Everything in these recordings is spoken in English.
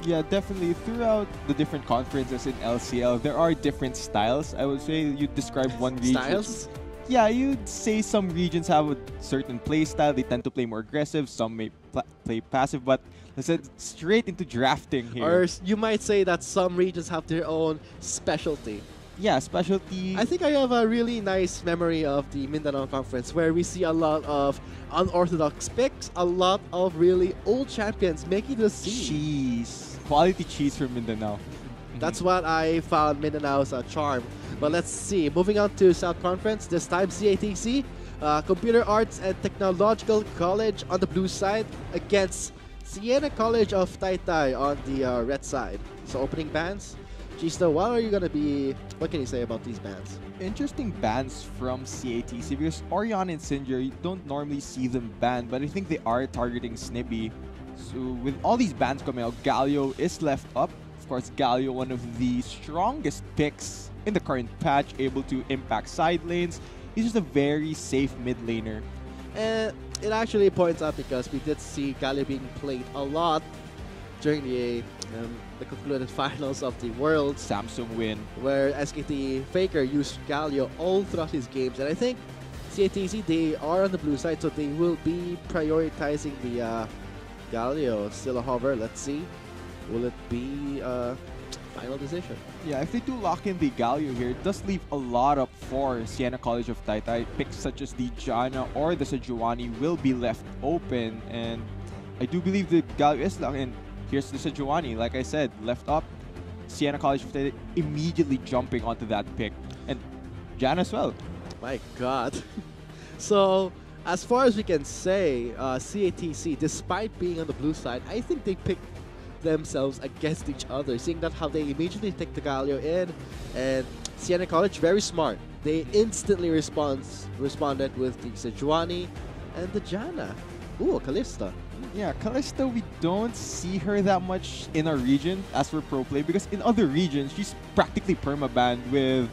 Yeah, definitely. Throughout the different conferences in LCL, there are different styles. I would say you describe one region. Styles? Yeah, you'd say some regions have a certain play style. They tend to play more aggressive. Some may play passive. But let's head straight into drafting here. Or you might say that some regions have their own specialty. Yeah, specialty. I think I have a really nice memory of the Mindanao Conference where we see a lot of unorthodox picks, a lot of really old champions making the scene. Cheese. Quality cheese from Mindanao. That's what I found Mindanao's charm. But let's see. Moving on to South Conference, this time CATC, Computer Arts and Technological College on the blue side against Siena College of Taytay on the red side. So opening bans. Gisto, what can you say about these bans? Interesting bans from CATC because Orion and Sinjar, you don't normally see them banned, but I think they are targeting Snibby. So with all these bans coming out, Galio is left up. Of course, Galio, one of the strongest picks in the current patch, able to impact side lanes. He's just a very safe mid laner. And it actually points out because we did see Galio being played a lot during the concluded finals of the Worlds, Samsung win, where SKT Faker used Galio all throughout his games. And I think CATC, they are on the blue side, so they will be prioritizing the Galio. Still a hover, let's see. Will it be a final decision? Yeah, if they do lock in the Galio here, it does leave a lot up for Siena College of Taytay. Picks such as the Jana or the Sejuani will be left open, and I do believe the Galio is locked in. Here's the Sejuani, like I said, left up. Siena College of Taytay immediately jumping onto that pick. And Jan as well. My god. So, as far as we can say, CATC, despite being on the blue side, I think they picked themselves against each other, seeing that how they immediately take the Galio in, and Siena College, very smart. They instantly responded with the Sejuani and the Jana. Ooh, Kalista. Yeah, Kalista, we don't see her that much in our region as for pro play because in other regions, she's practically permabanned with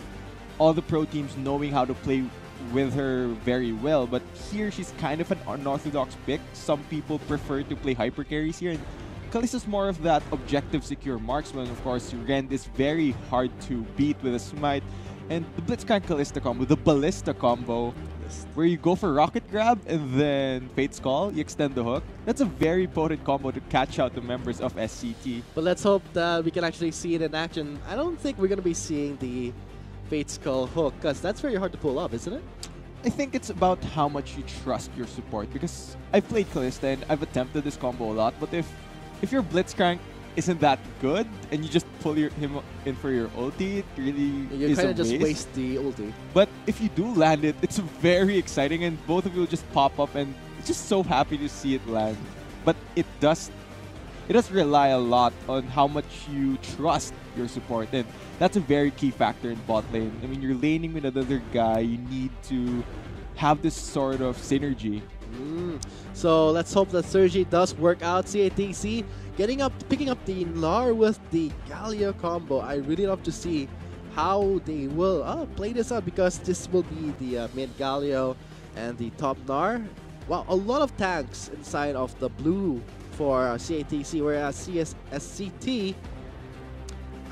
all the pro teams knowing how to play with her very well. But here, she's kind of an unorthodox pick. Some people prefer to play hyper carries here. And Kalista's more of that objective secure marksman. Of course, Rend is very hard to beat with a smite. And the Blitzcrank Kalista combo, the Ballista combo, where you go for Rocket Grab and then Fate's Call, you extend the hook. That's a very potent combo to catch out the members of SCT. But let's hope that we can actually see it in action. I don't think we're going to be seeing the Fate's Call hook, because that's very hard to pull off, isn't it? I think it's about how much you trust your support, because I've played Kalista and I've attempted this combo a lot, but if your Blitzcrank isn't that good and you just pull him in for your ulti, it really you kind of just waste the ulti. But if you do land it, it's very exciting and both of you will just pop up and it's just so happy to see it land. But it does rely a lot on how much you trust your support, and that's a very key factor in bot lane. I mean, you're laning with another guy, you need to have this sort of synergy. So let's hope that Sergi does work out. CATC picking up the Nar with the Galio combo. I really love to see how they will play this out, because this will be the mid Galio and the top Nar. Wow, a lot of tanks inside of the blue for CATC, whereas SCT,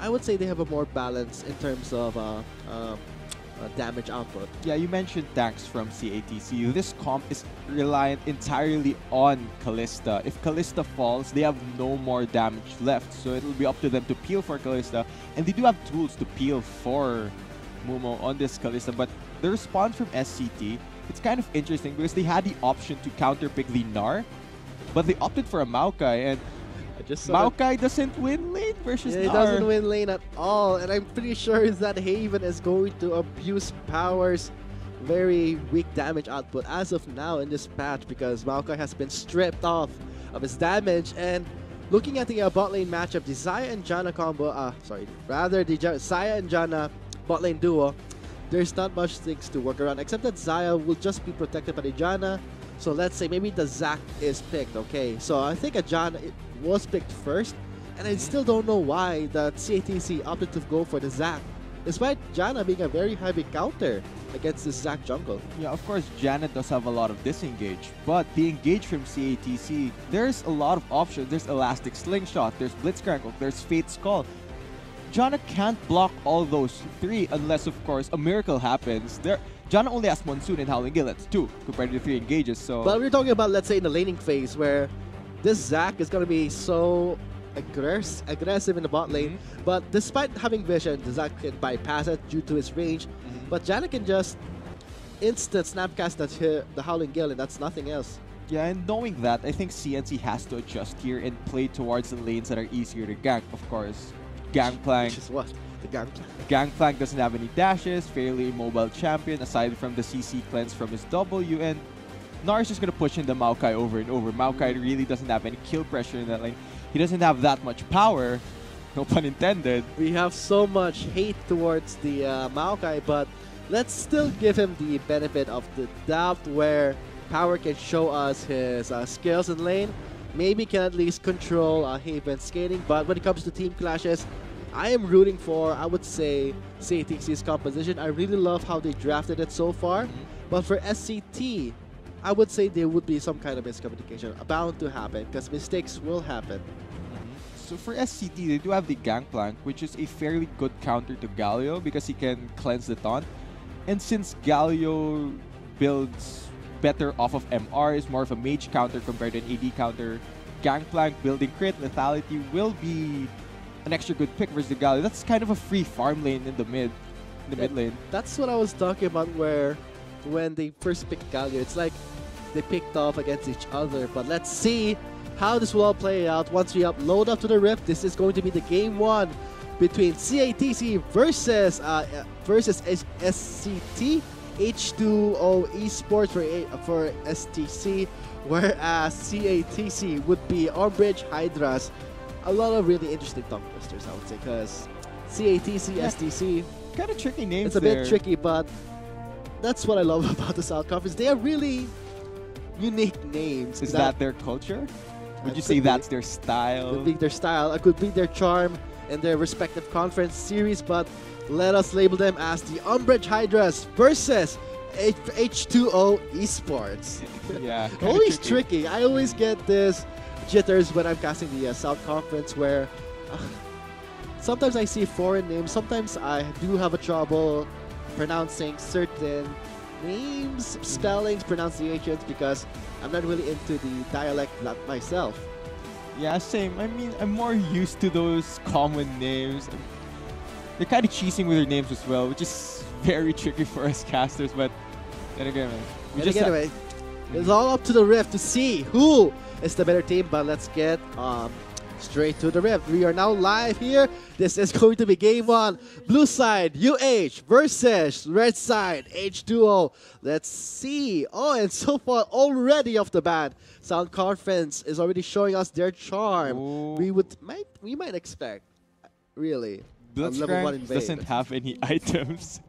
I would say they have a more balance in terms of damage output. Yeah, you mentioned tanks from CATC. This comp is reliant entirely on Kalista. If Kalista falls, they have no more damage left, so it'll be up to them to peel for Kalista, and they do have tools to peel for Mumo on this Kalista. But the response from SCT, it's kind of interesting because they had the option to counterpick the Gnar, but they opted for a Maokai, and Maokai doesn't win lane versus Gnar. He doesn't win lane at all, and I'm pretty sure that Haven is going to abuse Power's very weak damage output as of now in this patch, because Maokai has been stripped off of his damage. And looking at the bot lane matchup, the Xayah and Janna combo, the Xayah and Janna bot lane duo, there's not much things to work around, except that Xayah will just be protected by the Janna. So let's say maybe the Zac is picked, okay? So I think a Janna was picked first, and I still don't know why the CATC opted to go for the Zac despite Janna being a very heavy counter against this Zac jungle. Yeah, of course, Janet does have a lot of disengage, but the engage from CATC, there's a lot of options. There's Elastic Slingshot, there's Blitzcrank, there's Fate's Call. Janna can't block all those three unless, of course, a miracle happens. Janna only has Monsoon and Howling Gale. That's 2 compared to the 3 engages. So, but we're talking about, let's say, in the laning phase where this Zac is going to be so aggressive in the bot lane. But despite having vision, the Zac can bypass it due to his range. But Janna can just instant snapcast the Howling Gale, and that's nothing else. Yeah, and knowing that, I think CNC has to adjust here and play towards the lanes that are easier to gank, of course. Gangplank. Which is what? The Gangplank. Gangplank doesn't have any dashes, fairly immobile champion aside from the CC cleanse from his W, and Nars just gonna push in the Maokai over and over. Maokai really doesn't have any kill pressure in that lane. He doesn't have that much power, no pun intended. We have so much hate towards the Maokai, but let's still give him the benefit of the doubt where Power can show us his skills in lane. Maybe can at least control Haven skating, but when it comes to team clashes, I am rooting for, I would say, CATC's composition. I really love how they drafted it so far. But for SCT, I would say there would be some kind of miscommunication bound to happen because mistakes will happen. So for SCT, they do have the Gangplank, which is a fairly good counter to Galio because he can cleanse the taunt. And since Galio builds better off of MR, is more of a mage counter compared to an AD counter, Gangplank building crit lethality will be an extra good pick versus the Galio. That's kind of a free farm lane in the mid lane. That's what I was talking about, where when they first picked Galio, it's like they picked off against each other. But let's see how this will all play out once we upload up to the Rift. This is going to be the game 1 between CATC versus SCT. H2O Esports for STC, whereas CATC would be Ombridge Hydras. A lot of really interesting tongue twisters, I would say, because CATC, STC, kind of tricky names. It's a bit tricky, but that's what I love about the South Conference. They are really unique names. Is that their culture? Would you say that's their style? Could be their style. It could be their charm in their respective conference series, but let us label them as the Umbridge Hydras versus H2O Esports. Yeah, always tricky. I always get this jitters when I'm casting the South Conference, where sometimes I see foreign names, sometimes I do have a trouble pronouncing certain names, spellings, pronunciations, because I'm not really into the dialect myself. Yeah, same. I mean, I'm more used to those common names. They're kind of cheesing with their names as well, which is very tricky for us casters, but then again, man. Anyway, it's all up to the Rift to see who is the better team, but let's get straight to the Rift. We are now live here. This is going to be game 1. Blue side, UH versus red side, H2O. Let's see. Oh, and so far, already off the bat, Sound Conference is already showing us their charm. Ooh. We might expect, really. Blitzcrank doesn't have any items.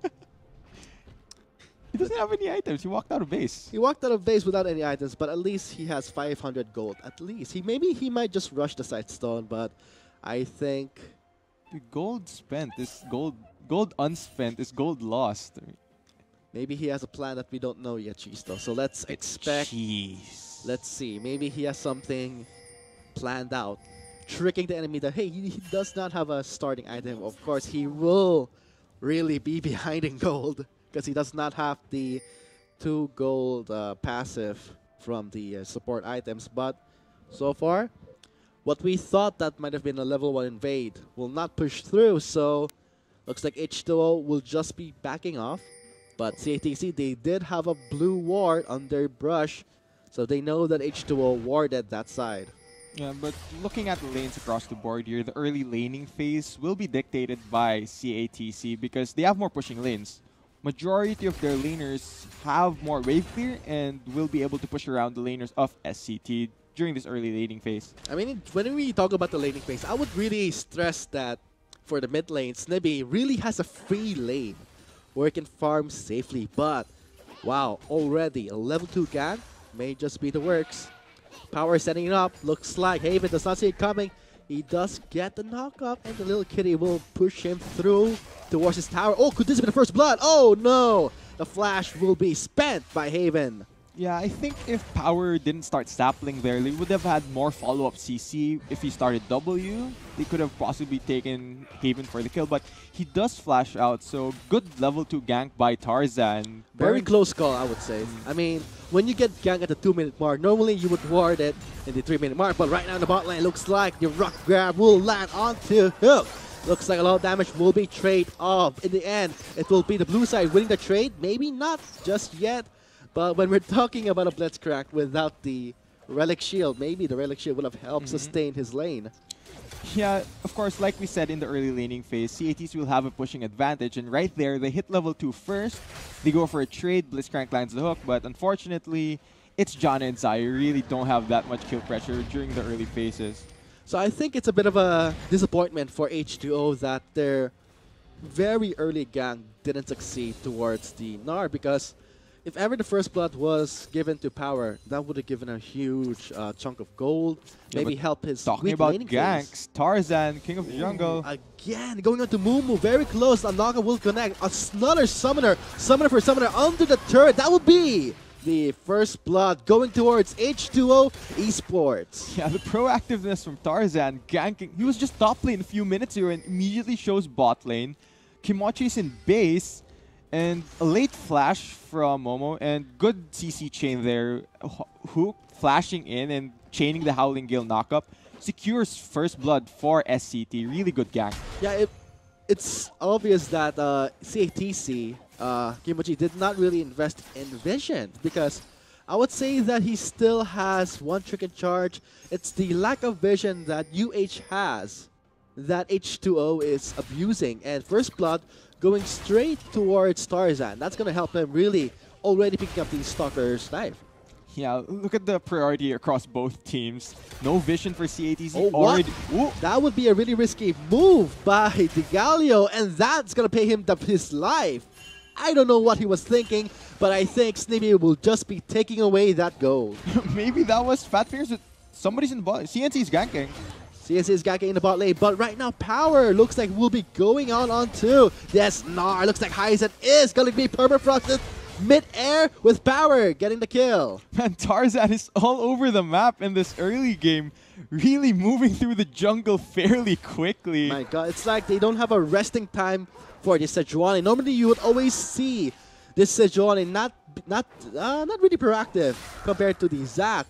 He doesn't have any items. He walked out of base. He walked out of base without any items, but at least he has 500 gold. At least. Maybe he might just rush the Sightstone, but I think... The gold spent is gold unspent is gold lost. Maybe he has a plan that we don't know yet, Chisto. So let's expect... Let's see. Maybe he has something planned out, tricking the enemy that, hey, he does not have a starting item. Of course, he will really be behind in gold because he does not have the 2 gold passive from the support items. But so far, what we thought that might have been a level 1 invade will not push through. So looks like H2O will just be backing off. But CATC, they did have a blue ward on their brush, so they know that H2O warded that side. Yeah, but looking at the lanes across the board here, the early laning phase will be dictated by CATC because they have more pushing lanes. Majority of their laners have more wave clear and will be able to push around the laners of SCT during this early laning phase. I mean, when we talk about the laning phase, I would really stress that for the mid lane, Snibby really has a free lane where he can farm safely. But, wow, already a level 2 gang may just be the works. Power setting it up. Looks like Haven does not see it coming. He does get the knockup, and the little kitty will push him through towards his tower. Oh, could this be the first blood? Oh no! The flash will be spent by Haven. Yeah, I think if Power didn't start sapling there, they would have had more follow-up CC. If he started W, they could have possibly taken Haven for the kill, but he does flash out, so good level 2 gank by Tarzan. Very close call, I would say. I mean, when you get ganked at the 2-minute mark, normally you would ward it in the 3-minute mark, but right now in the bot lane, looks like the rock grab will land onto Hook. Looks like a lot of damage will be trade off. In the end, it will be the blue side winning the trade. Maybe not just yet. But when we're talking about a Blitzcrank without the Relic Shield, maybe the Relic Shield would have helped sustain his lane. Yeah, of course, like we said in the early laning phase, CATs will have a pushing advantage, and right there, they hit level 2 first, they go for a trade, Blitzcrank lands the hook, but unfortunately, it's John and Zai who really don't have that much kill pressure during the early phases. So I think it's a bit of a disappointment for H2O that their very early gank didn't succeed towards the Gnar, because if ever the first blood was given to Power, that would have given a huge chunk of gold. Maybe help his talking about ganks, Tarzan, King of the Jungle. Again, going on to Mumu, very close. Anaka will connect. Another summoner for summoner under the turret. That would be the first blood going towards H2O Esports. Yeah, the proactiveness from Tarzan, ganking. He was just top lane a few minutes ago and immediately shows bot lane. Kimochi's in base. And a late flash from Momo, and good CC chain there. Hook flashing in and chaining the Howling Gale knockup. Secures first blood for SCT. Really good gank. Yeah, it's obvious that CATC, Kimochi, did not really invest in vision, because I would say that he still has one trick in charge. It's the lack of vision that UH has that H2O is abusing. And first blood going straight towards Tarzan. That's going to help him really already picking up the Stalker's knife. Yeah, look at the priority across both teams. No vision for CATC. Oh, what? That would be a really risky move by DeGalio, and that's going to pay him his life. I don't know what he was thinking, but I think Snippy will just be taking away that gold. Maybe that was Fat Fingers. Somebody's in the bot. CNC's ganking. CNC is ganking in the bot lane, but right now Power looks like will be going on to this Gnar. Looks like Hyzen is going to be permafrosted mid-air with Power getting the kill. Man, Tarzan is all over the map in this early game, really moving through the jungle fairly quickly. My god, it's like they don't have a resting time for this Sejuani. Normally you would always see this Sejuani not really proactive compared to the Zac.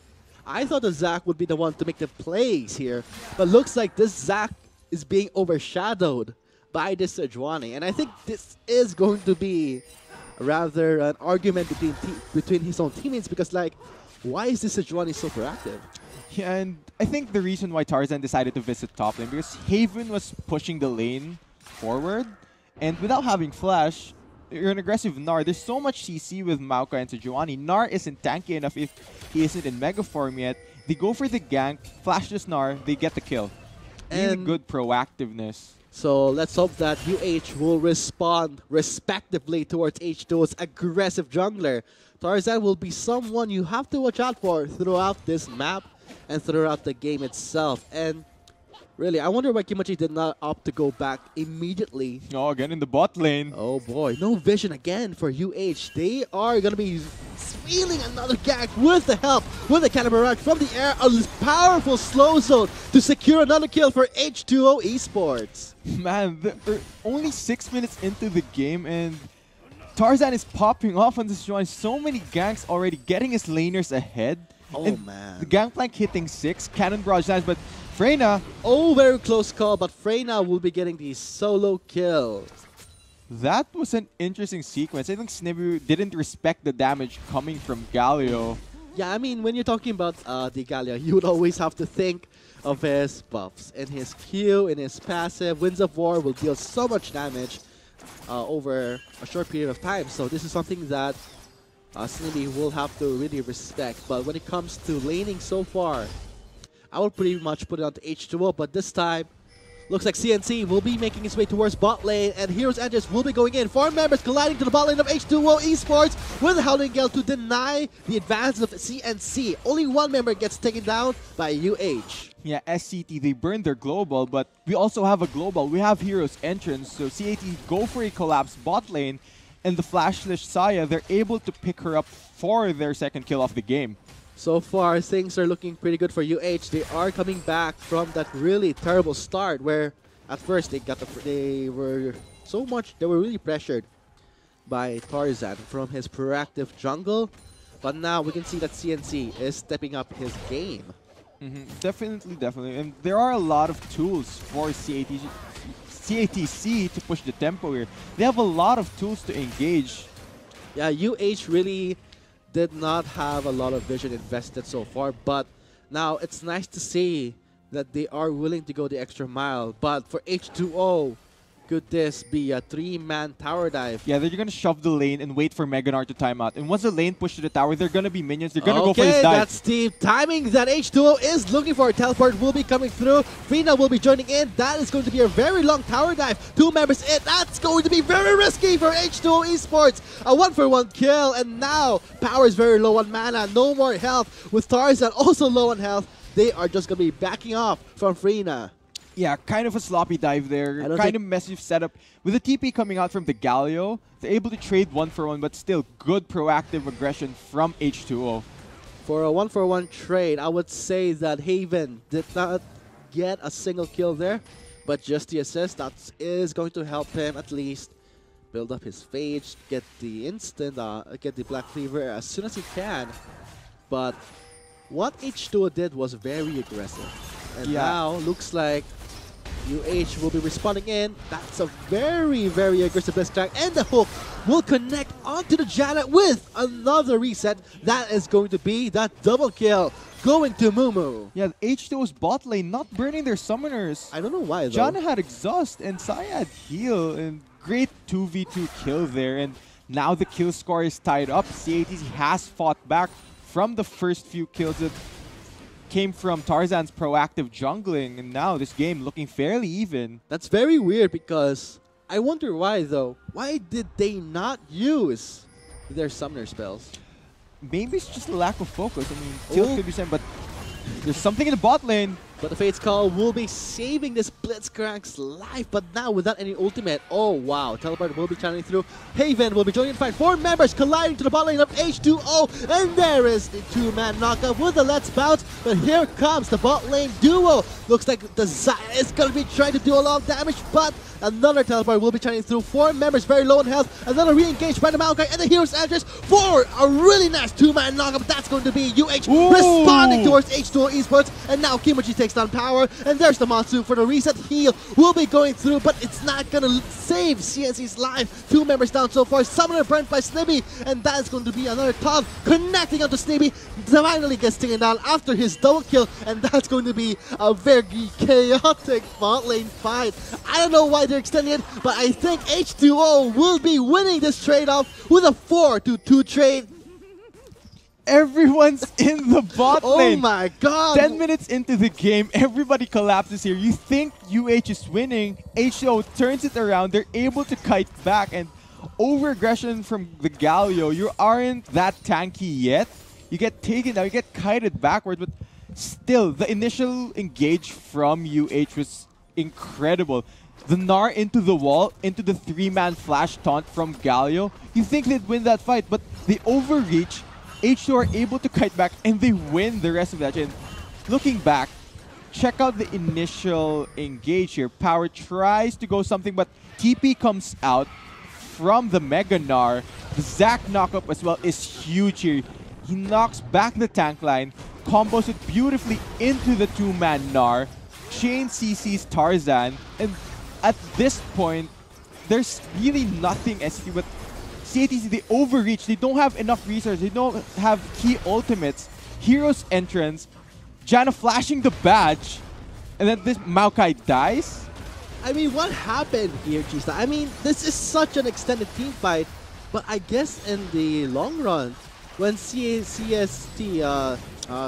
I thought the Zac would be the one to make the plays here, but looks like this Zac is being overshadowed by this Sejuani, and I think this is going to be rather an argument between his own teammates, because like, why is this Sejuani so proactive? Yeah, and I think the reason why Tarzan decided to visit top lane, because Haven was pushing the lane forward, and without having flash, you're an aggressive Gnar. There's so much CC with Maokai and Sejuani. Gnar isn't tanky enough if he isn't in Mega Form yet. They go for the gank, flash the Gnar, they get the kill. Really good proactiveness. So let's hope that UH will respond respectively towards H2O's aggressive jungler. Tarzan will be someone you have to watch out for throughout this map and throughout the game itself. And really, I wonder why Kimochi did not opt to go back immediately. Oh, again in the bot lane. Oh boy, no vision again for UH. They are going to be feeling another gank with the help, with the Cannon Barrage from the air. A powerful slow zone to secure another kill for H2O Esports. Man, they're only 6 minutes into the game and Tarzan is popping off on this joint. So many ganks already, getting his laners ahead. Oh and man. The Gangplank hitting 6, Cannon Barrage lands, but Freyna. Oh, very close call, but Freyna will be getting the solo kill. That was an interesting sequence. I think Snibu didn't respect the damage coming from Galio. Yeah, I mean, when you're talking about the Galio, you would always have to think of his buffs. In his Q, in his passive, Winds of War will deal so much damage over a short period of time. So this is something that Snibu will have to really respect. But when it comes to laning so far, I will pretty much put it on to H2O, but this time, Looks like CNC will be making its way towards bot lane, and Heroes Edges will be going in. 4 members colliding to the bot lane of H2O Esports with Howling Gale to deny the advance of CNC. Only 1 member gets taken down by UH. Yeah, SCT, they burned their global, but we also have a global. We have Heroes entrance, so CAT go for a collapse bot lane, and the Flashless Saya, they're able to pick her up for their second kill of the game. So far, things are looking pretty good for UH. They are coming back from that really terrible start where at first they were really pressured by Tarzan from his proactive jungle, but now we can see that CNC is stepping up his game. Definitely. And there are a lot of tools for CATC to push the tempo here. They have a lot of tools to engage. Yeah, UH really did not have a lot of vision invested so far, but now it's nice to see that they are willing to go the extra mile. But for H2O, could this be a 3-man tower dive? Yeah, they're going to shove the lane and wait for Meganar to time out. And once the lane pushes to the tower, they're going to be minions. They're going to go for his dive. That's the timing that H2O is looking for. Teleport will be coming through. Freena will be joining in. That is going to be a very long tower dive. 2 members in. That's going to be very risky for H2O Esports. A 1-for-1 kill. And now Power is very low on mana. No more health. With Tarzan also low on health, they are just going to be backing off from Freena. Yeah, kind of a sloppy dive there. Kind of messy setup. With the TP coming out from the Galio, they're able to trade 1-for-1, but still good proactive aggression from H2O. For a 1-for-1 trade, I would say that Haven did not get a single kill there, but just the assist, that is going to help him at least build up his phage, get the get the Black Cleaver as soon as he can. But what H2O did was very aggressive. And now looks like UH will be responding in. That's a very, very aggressive Blitzcrank. And the hook will connect onto the Janet with another reset. That is going to be that double kill going to Mumu. Yeah, H2O's bot lane not burning their summoners. I don't know why though. Jana had exhaust and Saya had heal. And great 2v2 kill there. And now the kill score is tied up. CATC has fought back from the first few kills that came from Tarzan's proactive jungling, and now this game looking fairly even. That's very weird because I wonder why though. Why did they not use their summoner spells? Maybe it's just a lack of focus. I mean, tilt could be sent, but there's something in the bot lane. But the Fate's Call will be saving this Blitzcrank's life, but now without any ultimate. Oh wow, Teleport will be channeling through. Haven will be joining the fight. 4 members colliding to the bot lane of H2O, and there is the 2-man knockup with the Let's Bounce. But here comes the bot lane duo. Looks like the Zaya is going to be trying to do a lot of damage, but another Teleport will be channeling through. 4 members very low in health. Another re-engage by the Maokai, and the Hero's Entrance for a really nice 2-man knockup. That's going to be UH responding towards H2O Esports, and now Kimochi takes down Power, and there's the Monsoon for the reset. Heal will be going through, but it's not gonna save CNC's life. 2 members down so far. Summoner burnt by Snibby, and that is going to be another top connecting onto Snibby. Finally gets taken down after his double kill, and that's going to be a very chaotic bot lane fight. I don't know why they're extending it, but I think H2O will be winning this trade-off with a 4-2 trade. Everyone's in the bot lane. Oh my god. 10 minutes into the game, everybody collapses here. You think UH is winning. H2O turns it around. They're able to kite back, and over-aggression from the Galio. You aren't that tanky yet. You get taken down, you get kited backward, but still, the initial engage from UH was incredible. The Gnar into the wall, into the 3-man flash taunt from Galio. You think they'd win that fight, but they overreach. H2 are able to kite back, and they win the rest of that. And looking back, check out the initial engage here. Power tries to go something, but TP comes out from the Mega Gnar. The Zac knockup as well is huge here. He knocks back the tank line, combos it beautifully into the 2-man Gnar, chain CC's Tarzan, and at this point, there's really nothing SCT, but CATC, they overreach. They don't have enough resources. They don't have key ultimates. Hero's entrance, Jana flashing the badge, and then this Maokai dies. I mean, what happened here, Chista? I mean, this is such an extended team fight, but I guess in the long run, when CST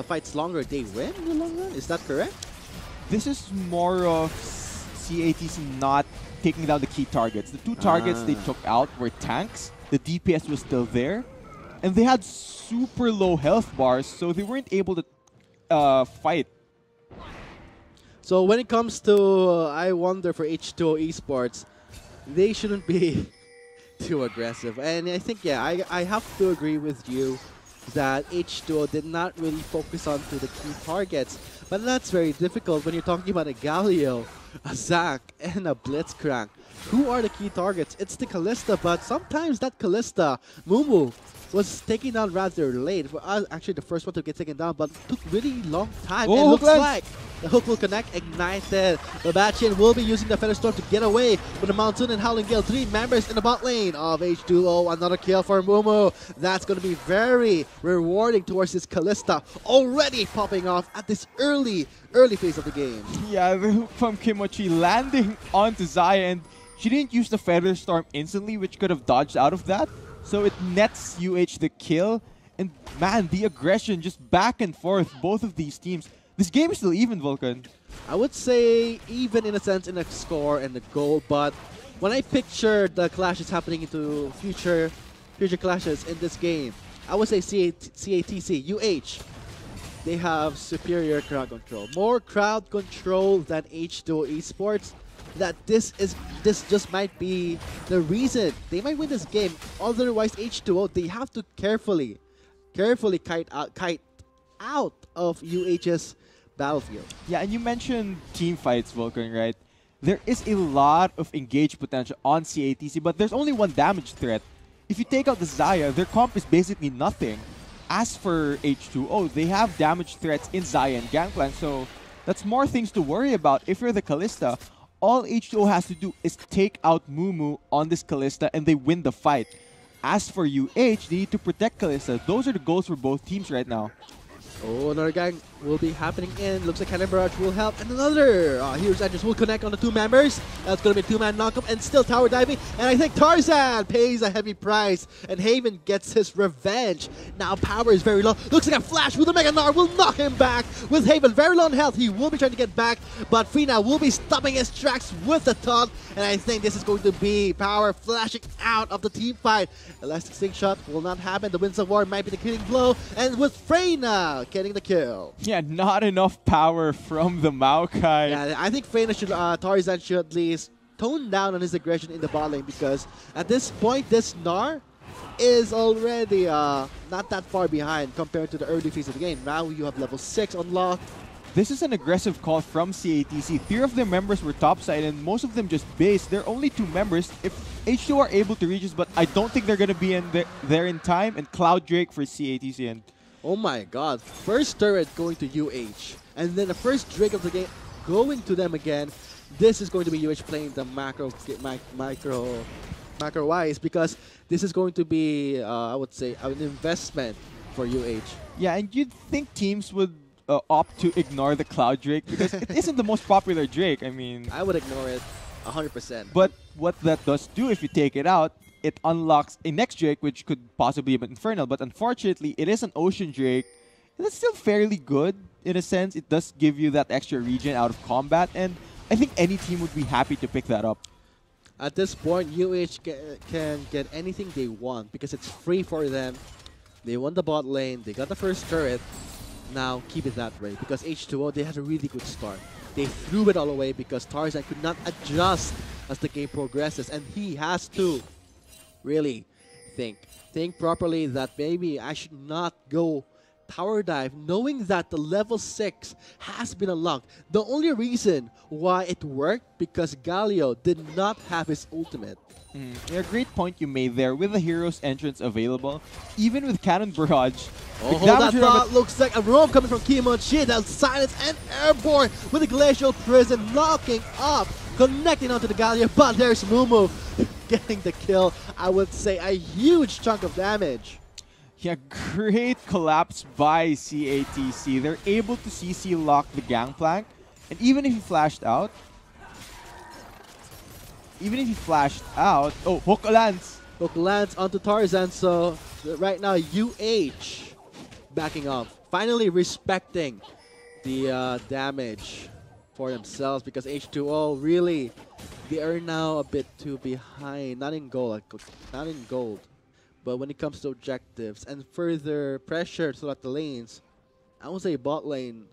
fights longer, they win in the long run? Is that correct? This is more of CATC not taking down the key targets. The two targets they took out were tanks. The DPS was still there. And they had super low health bars, so they weren't able to fight. So when it comes to, I wonder for H2O Esports, they shouldn't be too aggressive. And I think, yeah, I have to agree with you that H2O did not really focus on to the key targets. But that's very difficult when you're talking about a Galio, a Zac, and a Blitzcrank. Who are the key targets? It's the Kalista, but sometimes that Kalista, Mumu, was taken down rather late. For us, actually the first one to get taken down, but took really long time. Oh, it looks like the hook will connect, ignited. The Batchin will be using the Feather Storm to get away with the Monsoon and Howling Gale. 3 members in the bot lane of H2O. Another kill for Mumu. That's going to be very rewarding towards this Kalista. Already popping off at this early phase of the game. Yeah, the hook from Kimochi landing onto Xayah, and she didn't use the Feather Storm instantly, which could have dodged out of that. So it nets UH the kill. And man, the aggression just back and forth, both of these teams. This game is still even, Vulcan. I would say even in a sense in the score and the goal, but when I picture the clashes happening into future clashes in this game, I would say CATC, UH, they have superior crowd control. More crowd control than H2O Esports. That this just might be the reason they might win this game. Otherwise, H2O, they have to carefully kite out of UH's battlefield. Yeah, and you mentioned team fights, Vulcan, right? There is a lot of engaged potential on CATC, but there's only one damage threat. If you take out the Xayah, their comp is basically nothing. As for H2O, they have damage threats in Xayah and Gangplank, so that's more things to worry about. If you're the Kalista, all H2O has to do is take out Mumu on this Kalista and they win the fight. As for UH, they need to protect Kalista. Those are the goals for both teams right now. Oh, another gang will be happening in. Looks like Cannon Barrage will help. And another Hero's Entrance will connect on the 2 members. That's going to be a 2-man knockup and still tower diving. And I think Tarzan pays a heavy price. And Haven gets his revenge. Now power is very low. Looks like a flash with a Mega Gnar will knock him back. With Haven very low on health, he will be trying to get back. But Freena will be stopping his tracks with the taunt. And I think this is going to be power flashing out of the team fight. Elastic Slingshot will not happen. The Winds of War might be the killing blow. And with Freena getting the kill. Yeah, not enough power from the Maokai. Yeah, I think Freena should, Tarzan should at least tone down on his aggression in the bot lane, because at this point, this Gnar is already not that far behind compared to the early phase of the game. Now you have level 6 unlocked. This is an aggressive call from CATC. 3 of their members were topside and most of them just base. There are only 2 members. If H2 are able to reach us, but I don't think they're going to be there in time. And Cloud Drake for CATC. And oh my god, first turret going to UH. And then the first Drake of the game going to them again. This is going to be UH playing the macro-wise, because this is going to be, I would say, an investment for UH. Yeah, and you'd think teams would opt to ignore the Cloud Drake because it isn't the most popular Drake. I mean, I would ignore it 100%. But what that does do, if you take it out, it unlocks a next Drake, which could possibly be an Infernal. But unfortunately, it is an Ocean Drake. And it's still fairly good in a sense. It does give you that extra regen out of combat. And I think any team would be happy to pick that up. At this point, UH can get anything they want because it's free for them. They won the bot lane. They got the first turret. Now, keep it that way, because H2O, they had a really good start. They threw it all away because Tarzan could not adjust as the game progresses, and he has to really think properly that maybe I should not go tower dive, knowing that the level 6 has been unlocked. The only reason why it worked because Galio did not have his ultimate. Yeah, great point you made there. With the hero's entrance available, even with Cannon Barrage. Oh, that thought looks like a roam coming from Kimochi. That's silence and airborne with the Glacial Prison knocking up, connecting onto the Galio, but there's Mumu getting the kill. I would say a huge chunk of damage. Yeah, great collapse by CATC. They're able to CC lock the Gangplank, and even if he flashed out, oh, hook lands. Hook lands onto Tarzan, so right now UH backing off, finally respecting the damage for themselves because H2O really, they are now a bit too behind. Not in gold, not in gold, but when it comes to objectives and further pressure throughout the lanes, I would say bot lane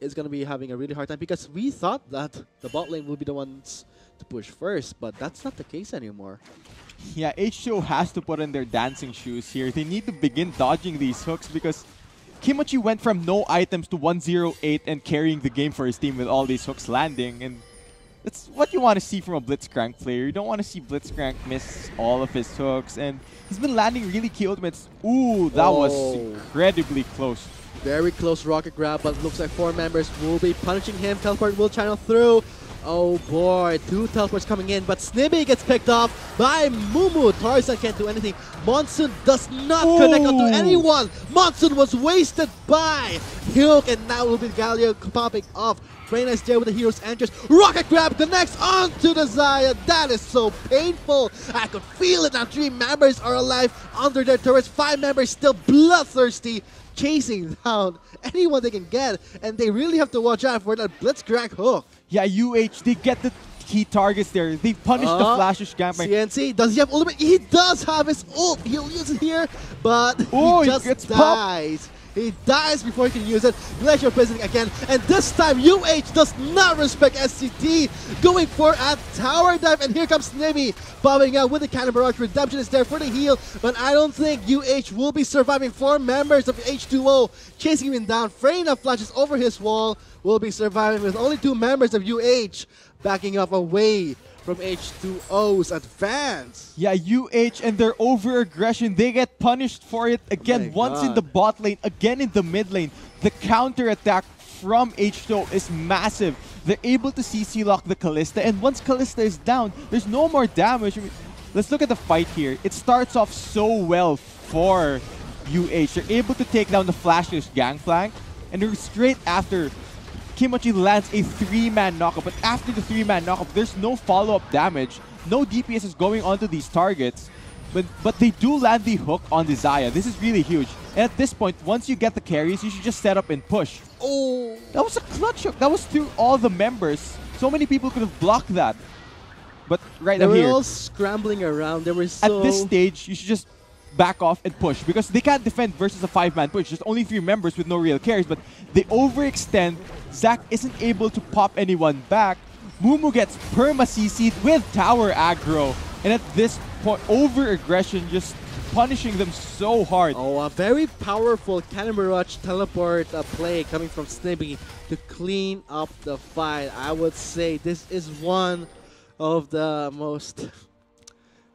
is going to be having a really hard time because we thought that the bot lane will be the ones to push first, but that's not the case anymore. Yeah, H2O has to put on their dancing shoes here. They need to begin dodging these hooks because Kimochi went from no items to 108 and carrying the game for his team with all these hooks landing. And that's what you want to see from a Blitzcrank player. You don't want to see Blitzcrank miss all of his hooks. And he's been landing really key ultimates. Ooh, that was incredibly close. Very close rocket grab, but looks like 4 members will be punishing him. Teleport will channel through. Oh boy, 2 teleports coming in, but Snibby gets picked off by Mumu. Tarzan can't do anything. Monsoon does not connect onto anyone. Monsoon was wasted by Hyuk, and now will be Galio popping off. Freyna is there with the hero's entrance. Rocket grab connects onto the Xayah. That is so painful. I could feel it now. 3 members are alive under their turrets. 5 members still bloodthirsty, chasing down anyone they can get, and they really have to watch out for that Blitzcrank hook. Yeah, UH, they get the key targets there. They punish the flashish camper. CNC, does he have ultimate? He does have his ult. He'll use it here, but he just dies. He dies before he can use it. Glacier Prison again, and this time UH does not respect SCT, going for a tower dive, and here comes Snivy popping out with the Cannon Barrage. Redemption is there for the heal, but I don't think UH will be surviving. 4 members of H2O chasing him down. Freyna flashes over his wall, will be surviving with only 2 members of UH backing up away from H2O's advance. Yeah, UH and their over-aggression, they get punished for it again. Once in the bot lane, again in the mid lane. The counter-attack from H2O is massive. They're able to CC lock the Kalista, and once Kalista is down, there's no more damage. I mean, let's look at the fight here. It starts off so well for UH. They're able to take down the Flashless Gangplank, and they're straight after Kimochi lands a 3-man knockup, but after the 3-man knockup, there's no follow-up damage. No DPS is going onto these targets, but they do land the hook on the Xayah. This is really huge. And at this point, once you get the carries, you should just set up and push. Oh, that was a clutch hook. That was through all the members. So many people could have blocked that. But right now here, they were all scrambling around. They were so... At this stage, you should just back off and push because they can't defend versus a 5-man push. There's only 3 members with no real carries, but they overextend. Zac isn't able to pop anyone back. Mumu gets perma CC'd with tower aggro, and at this point, over-aggression just punishing them so hard. Oh, a very powerful Cannon Barrage teleport play coming from Snibby to clean up the fight. I would say this is one of the most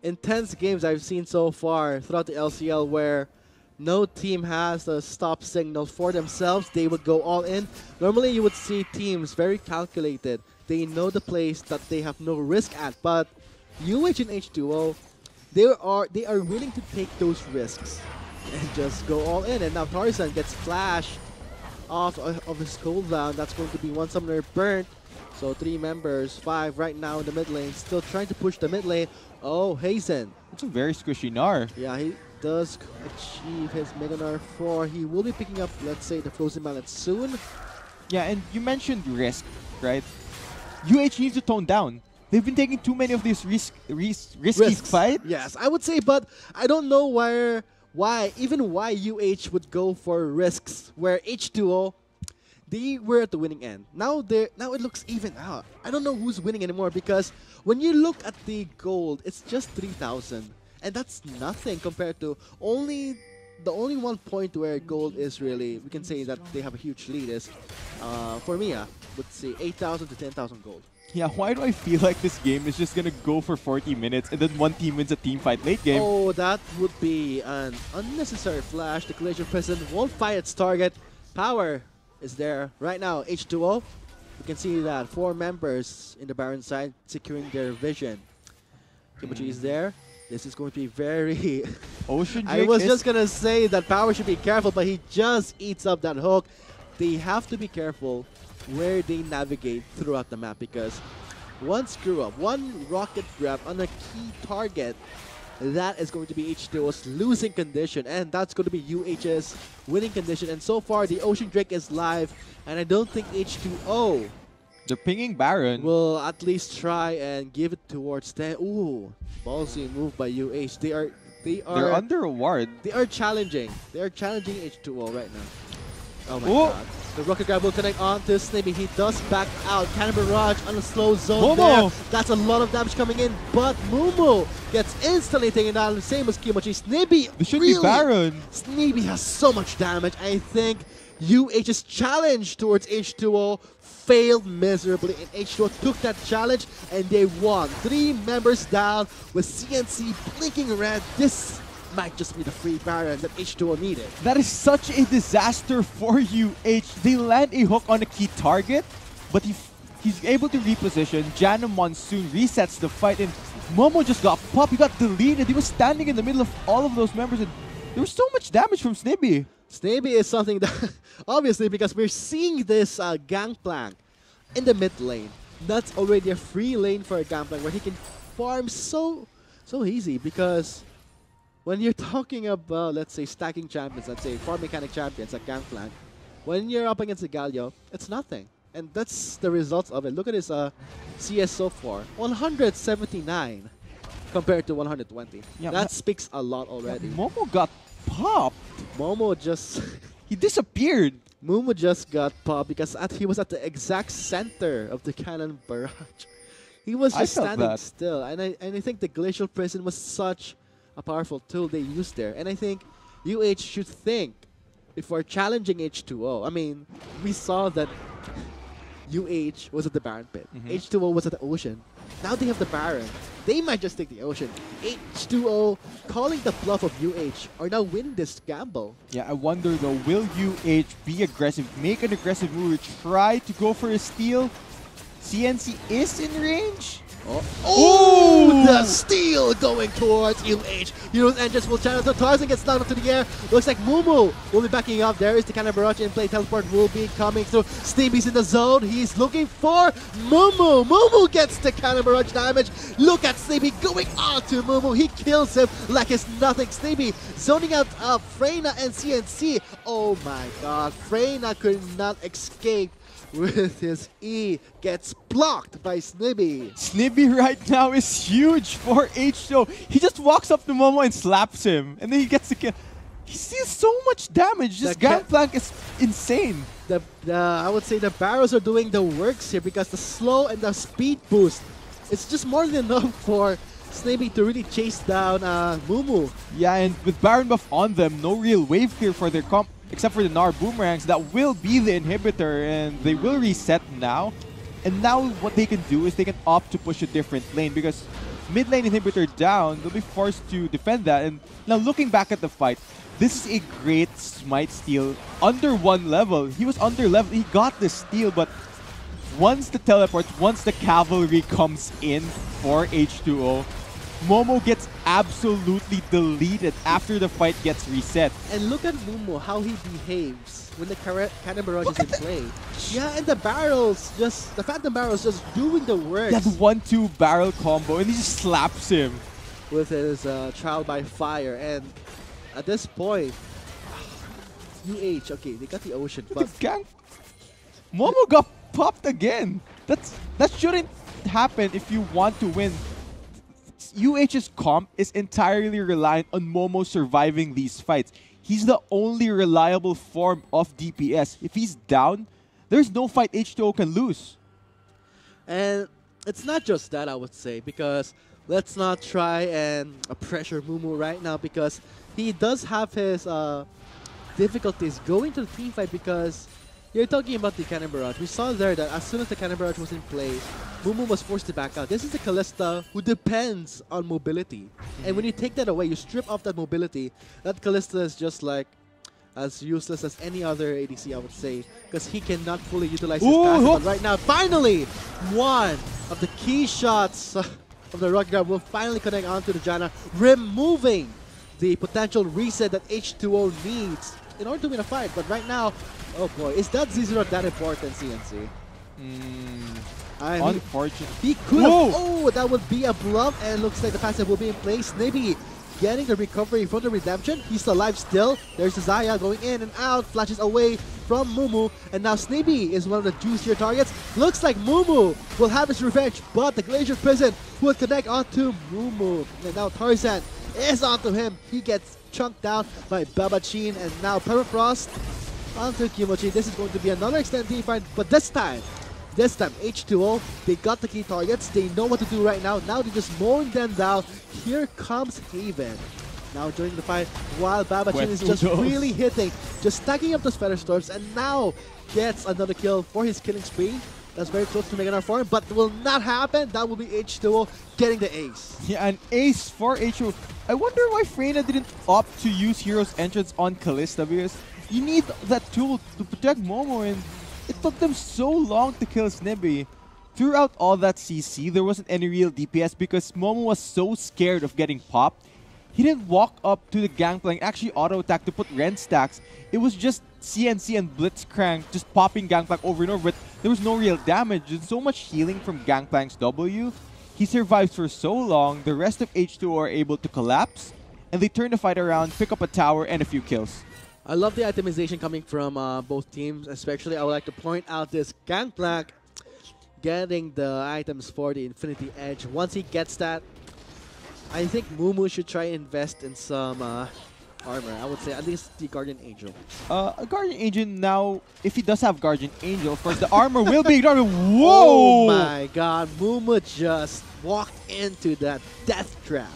intense games I've seen so far throughout the LCL, where no team has a stop signal for themselves. They would go all in. Normally you would see teams very calculated. They know the place that they have no risk at, but UH and H2O, they are willing to take those risks and just go all in. And now Tarzan gets flashed off of his cooldown. That's going to be 1 summoner burnt. So 3 members, 5 right now in the mid lane, still trying to push the mid lane. Oh, Hazen. It's a very squishy Gnar. Yeah, he does achieve his Mega Gnar 4. He will be picking up, let's say, the Frozen Mallet soon. Yeah, and you mentioned risk, right? UH needs to tone down. They've been taking too many of these risky fights. Yes, I would say, but I don't know why UH would go for risks where H2O, they were at the winning end. Now it looks even out. I don't know who's winning anymore because when you look at the gold, it's just 3,000. And that's nothing compared to the only one point where gold is really, we can say that they have a huge lead is, for me, would say 8,000 to 10,000 gold. Yeah, why do I feel like this game is just going to go for 40 minutes and then one team wins a team fight late game? Oh, that would be an unnecessary flash. The Collision President won't fight its target. Power is there right now. H2O, you can see that 4 members in the Baron side securing their vision. Kimochi is there. This is going to be very... Ocean I was just going to say that Power should be careful, but he just eats up that hook. They have to be careful where they navigate throughout the map because one screw up, one rocket grab on a key target, that is going to be H2O's losing condition, and that's going to be UH's winning condition. And so far, the Ocean Drake is live, and I don't think H2O They're pinging Baron. will at least try and give it towards them. Ooh, ballsy move by UH. They're under a ward. They are challenging. They are challenging H2O right now. Oh my Ooh. god. The rocket grab will connect on to Snibby. He does back out. Cannon Barrage on a slow zone Momo. there. That's a lot of damage coming in, but Mumu gets instantly taken down. Same as Kimochi. Snibby This should really, be Baron. Snibby has so much damage. I think UH's challenge towards H2O failed miserably, and H2O took that challenge and they won. 3 members down with CNC blinking red. This might just be the free Baron that H2O needed. That is such a disaster for UH. They land a hook on a key target, but he's able to reposition. Jana Monsoon resets the fight, and Momo just got popped. He got deleted. He was standing in the middle of all of those members, and there was so much damage from Snibby. Snibby is something that, obviously, because we're seeing this Gangplank in the mid lane. That's already a free lane for a Gangplank where he can farm so easy, because when you're talking about, let's say, stacking champions, let's say farm mechanic champions like Gangplank, when you're up against a Galio, it's nothing. And that's the results of it. Look at his CS so far. 179 compared to 120. Yeah, that speaks a lot already. Momo got popped. Momo just... He disappeared. Mumu just got popped because he was at the exact center of the cannon barrage. He was just standing still. And I think the Glacial Prison was such a powerful tool they used there. And I think UH should think before challenging H2O. I mean, we saw that UH was at the Baron pit. H2O was at the ocean. Now they have the Baron. They might just take the ocean. H2O calling the bluff of UH are now winning this gamble. Yeah, I wonder though, will UH be aggressive, make an aggressive move, try to go for a steal? CNC is in range. Oh, the steal going towards UH. Heroes Engines will channel the Tarzan gets down into the air. Looks like Mumu will be backing up. There is the Cannon Barrage in play. Teleport will be coming through. Snibby's in the zone. He's looking for Mumu. Mumu gets the Cannon Barrage damage. Look at Snibby going on to Mumu. He kills him like it's nothing. Snibby zoning out Freyna and CNC. Oh my god. Freyna could not escape with his E, gets blocked by Snibby. Snibby right now is huge for H2O. He just walks up to Momo and slaps him, and then he gets the kill. He sees so much damage. This Gangplank is insane. I would say the Barrows are doing the works here because the slow and the speed boost, it's just more than enough for Snibby to really chase down Mumu. Yeah, and with Baron buff on them, no real wave clear for their comp, except for the Gnar Boomerangs. That will be the inhibitor, and they will reset now. And now what they can do is they can opt to push a different lane, because mid lane inhibitor down, they'll be forced to defend that. And now looking back at the fight, this is a great Smite steal. Under 1 level. He was under level. He got the steal, but once the teleport, once the cavalry comes in for H2O, Momo gets absolutely deleted after the fight gets reset. And look at Mumu, how he behaves when the Cannon Barrage is in play. Yeah, and the barrels, the Phantom Barrels just doing the work. That 1-2 barrel combo, and he just slaps him. With his Trial by Fire. And at this point, UH, okay, they got the ocean, but... Momo got popped again. That shouldn't happen if you want to win. UH's comp is entirely reliant on Momo surviving these fights. He's the only reliable form of DPS. If he's down, there's no fight H2O can lose. And it's not just that, I would say, because let's not try and pressure Mumu right now, because he does have his difficulties going to the team fight, because you're talking about the Cannon Barrage. We saw there that as soon as the Cannon Barrage was in play, Mumu was forced to back out. This is a Kalista who depends on mobility. And when you take that away, you strip off that mobility, that Kalista is just like as useless as any other ADC, I would say, because he cannot fully utilize his passive. But right now, finally, one of the key shots of the Rocket Grab will finally connect onto the Janna, removing the potential reset that H2O needs in order to win a fight. But right now, oh boy, is that Z0 that important, CNC? I mean, unfortunate. He could have. Oh, that would be a bluff, and looks like the passive will be in place. Maybe getting the recovery from the redemption. He's alive still. There's Zaya going in and out, flashes away. from Mumu, and now Snibby is one of the juicier targets. Looks like Mumu will have his revenge, but the Glacier Prison will connect onto Mumu. And now Tarzan is onto him. He gets chunked down by Babachin, and now Permafrost onto Kimochi. This is going to be another extended team fight, but this time H2O, they got the key targets. They know what to do right now. Now they're just mowing them down. Here comes Haven. Now joining the fight while Babachin is just really hitting, just stacking up those Feather Storms, and now gets another kill for his killing spree. That's very close to making our farm, but will not happen. That will be H2O getting the ace. Yeah, an ace for H2O. I wonder why Freyna didn't opt to use Hero's Entrance on Kalista, because you need that tool to protect Momo, and it took them so long to kill Snibby. Throughout all that CC, there wasn't any real DPS because Momo was so scared of getting popped. He didn't walk up to the Gangplank, actually auto-attack to put Ren stacks. It was just CNC and Blitzcrank just popping Gangplank over and over, but there was no real damage. There's so much healing from Gangplank's W. He survives for so long, the rest of H2O are able to collapse, and they turn the fight around, pick up a tower, and a few kills. I love the itemization coming from both teams, especially I would like to point out this Gangplank getting the items for the Infinity Edge. Once he gets that, I think Mumu should try and invest in some armor. I would say at least the Guardian Angel. A Guardian Angel now, if he does have Guardian Angel, of course the armor will be ignored. Whoa! Oh my god, Mumu just walked into that death trap.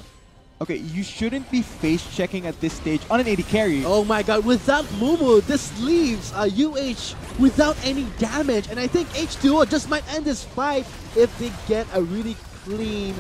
Okay, you shouldn't be face checking at this stage on an AD carry. Oh my god, without Mumu, this leaves UH without any damage. And I think H2O just might end this fight if they get a really clean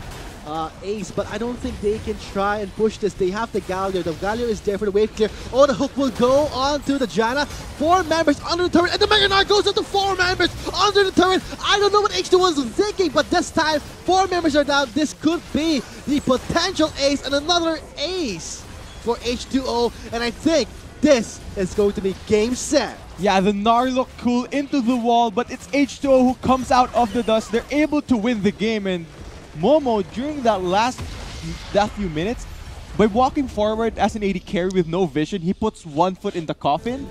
ace, but I don't think they can try and push this. They have the Galio. The Galio is there for the wave clear. Oh, the hook will go on to the Janna. 4 members under the turret, and the Mega Knight goes into 4 members under the turret. I don't know what H2O is thinking, but this time 4 members are down. This could be the potential ace, and another ace for H2O, and I think this is going to be game set. Yeah, the Gnar looked cool into the wall, but it's H2O who comes out of the dust. They're able to win the game, and Momo, during that few minutes, by walking forward as an AD carry with no vision, he puts one foot in the coffin,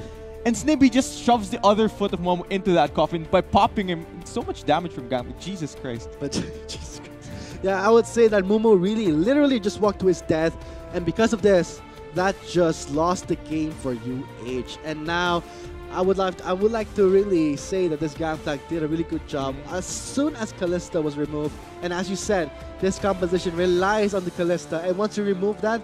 and Snibby just shoves the other foot of Momo into that coffin by popping him. So much damage from Gambit. Jesus Christ. But Jesus Christ. Yeah, I would say that Momo really, literally just walked to his death, and because of this, that just lost the game for UH. And now, I would like to really say that this Gangplank did a really good job as soon as Kalista was removed. And as you said, this composition relies on the Kalista, and once you remove that,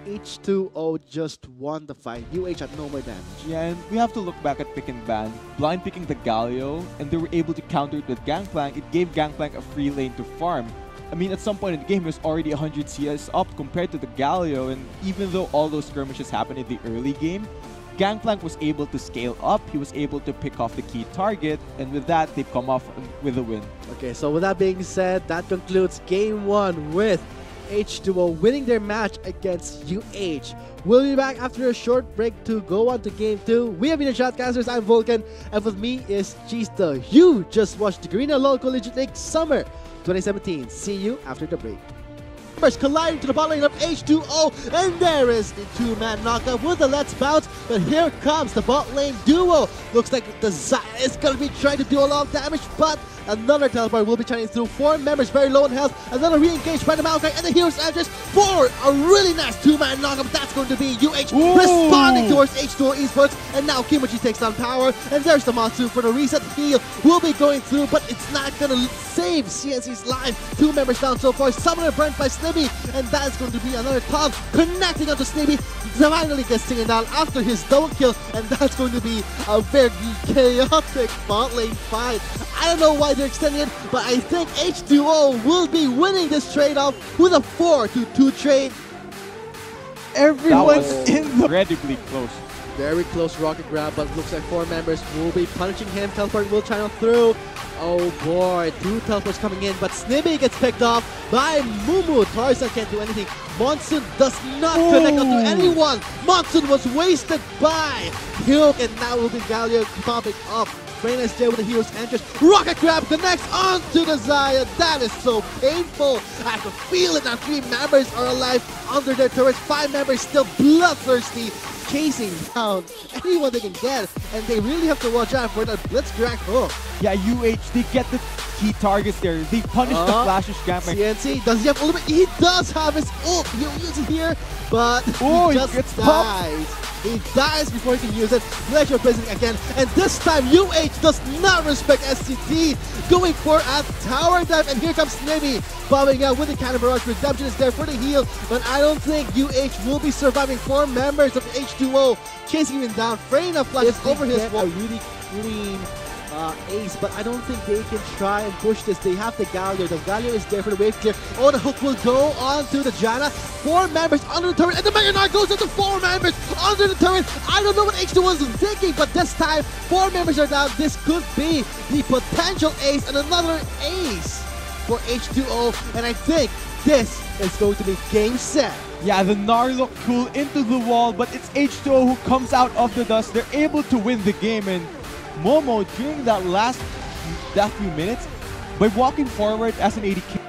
H2O just won the fight. UH had no more damage. Yeah, and we have to look back at pick and ban. Blind picking the Galio, and they were able to counter it with Gangplank. It gave Gangplank a free lane to farm. I mean, at some point in the game, he was already 100 CS up compared to the Galio, and even though all those skirmishes happened in the early game, Gangplank was able to scale up, he was able to pick off the key target, and with that, they've come off with a win. Okay, so with that being said, that concludes Game 1 with H2O winning their match against UH. We'll be back after a short break to go on to Game 2. We have been the Shoutcasters, I'm Vulcan, and with me is Chista. You just watched the Garena LoL Collegiate League Summer 2017. See you after the break. Colliding to the bot lane of H2O, and there is the 2-man knockup with the Let's Bounce, but here comes the bot lane duo. Looks like the Zaya is going to be trying to do a lot of damage, but another teleport will be shining through. 4 members very low in health, another re-engaged by the Maokai, and the Hero's Edges for a really nice 2-man knockup. That's going to be UH responding towards H2O Esports, and now Kimochi takes on power, and there's the Monsoon for the reset. Heal will be going through, but it's not going to save CNC's life. 2 members down so far, Summoner burnt by Snibby, and that's going to be another taunt connecting onto Snibby. Finally gets taken down after his double kill, and that's going to be a very chaotic bot lane fight. I don't know why they're extending it, but I think H2O will be winning this trade-off with a 4-2 trade. Everyone's incredibly close. Very close rocket grab, but looks like 4 members will be punishing him. Teleport will channel through. Oh boy, 2 teleports coming in, but Snibby gets picked off by Mumu. Tarzan can't do anything. Monsoon does not connect onto anyone. Monsoon was wasted by Hilk, and now will be Galio popping up. Freyna is there with the Hero's Entrance. Rocket Grab connects onto the Zaya. That is so painful. I can feel it now. 3 members are alive under their turrets. 5 members still bloodthirsty, chasing down anyone they can get. and they really have to watch out for that Blitzcrank hook. Yeah, UH, they get the key targets there. They punish the flashes Gampang. CNC, does he have ultimate? He does have his ult. He'll use it here, but he just dies. He dies before he can use it. Pleasure Prison again, and this time UH does not respect SCT, going for a tower dive, and here comes Snivy bombing out with the Cannon Barrage. Redemption is there for the heal, but I don't think UH will be surviving. 4 members of the H2O chasing him down. Freyna flashes over his wall. A really clean ace, but I don't think they can try and push this. They have the Galio. The Galio is there for the wave clear. Oh, the hook will go on to the Janna. 4 members under the turret, and the Mega Knight goes into 4 members under the turret. I don't know what H2O is thinking, but this time 4 members are down. This could be the potential ace and another ace for H2O, and I think this is going to be game set. Yeah, the Narlock cool into the wall, but it's H2O who comes out of the dust. They're able to win the game, and Momo during that few minutes, by walking forward as an AD carry.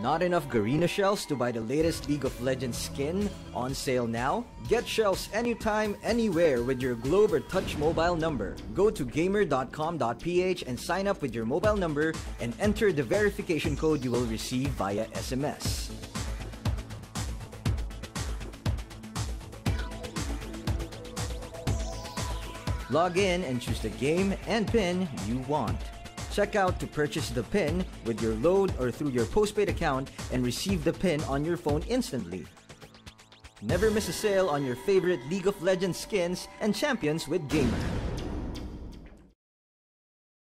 Not enough Garena shells to buy the latest League of Legends skin? On sale now? Get shells anytime, anywhere with your Globe or Touch mobile number. Go to gamer.com.ph and sign up with your mobile number and enter the verification code you will receive via SMS. Log in and choose the game and pin you want. Check out to purchase the pin with your load or through your postpaid account and receive the pin on your phone instantly. Never miss a sale on your favorite League of Legends skins and champions with Gamer.